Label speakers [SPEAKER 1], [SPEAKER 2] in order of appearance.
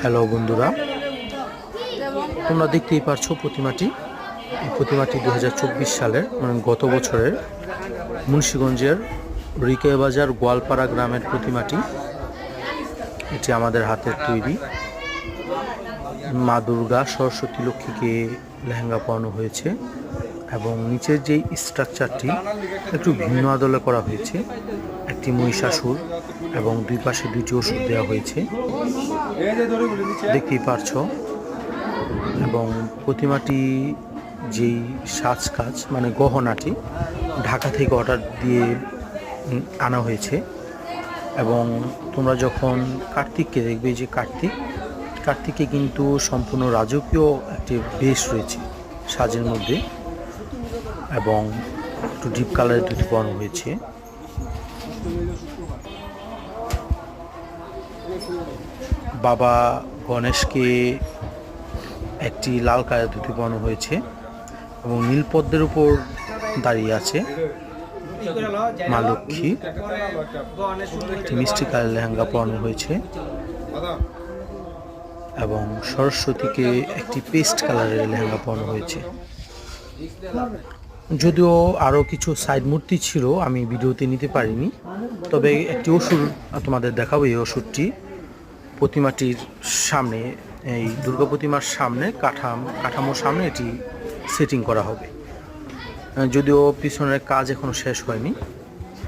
[SPEAKER 1] Hello বন্ধুরা, তোমরা দেখতেই পারছো প্রতিমাটি। এই প্রতিমাটি 2024 সালের মানে গত বছরের মুন্সিগঞ্জের রিকে বাজার গোয়ালপাড়া গ্রামের প্রতিমাটি। এটি আমাদের হাতের তৈরি। মা দুর্গা সরস্বতী লক্ষ্মীকে লেহেঙ্গা পরানো হয়েছে এবং নিচের যেই স্ট্রাকচারটি একটু ভিন্ন আদলে করা হয়েছে। একটি মহিষাসুর এবং দুই পাশে দুইটি ওষুধ দেওয়া হয়েছে, দেখতেই পারছো। এবং প্রতিমাটি যেই সাজ কাজ মানে গহনাটি ঢাকা থেকে অর্ডার দিয়ে আনা হয়েছে। এবং তোমরা যখন কার্তিককে দেখবে, যে কার্তিকে কিন্তু সম্পূর্ণ রাজকীয় একটি বেশ রয়েছে সাজের মধ্যে, এবং একটু ডিপ কালারের ধুতি পরানো হয়েছে। বাবা গণেশকে একটি লাল কালারের ধুতি পরানো হয়েছে এবং নীলপদ্মের উপর দাঁড়িয়ে আছে মা লক্ষ্মী। একটি মিষ্টি কালারের লেহেঙ্গা পরানো হয়েছে এবং সরস্বতীকে একটি পেস্ট কালারের লেহেঙ্গা পরানো হয়েছে। যদিও আরও কিছু সাইড মূর্তি ছিল, আমি ভিডিওতে নিতে পারিনি, তবে একটি ওষুধ তোমাদের দেখাবো। এই ওষুধটি প্রতিমাটির সামনে, এই দুর্গা প্রতিমার সামনে কাঠামোর সামনে এটি সেটিং করা হবে। যদিও পিছনের কাজ এখনো শেষ হয়নি।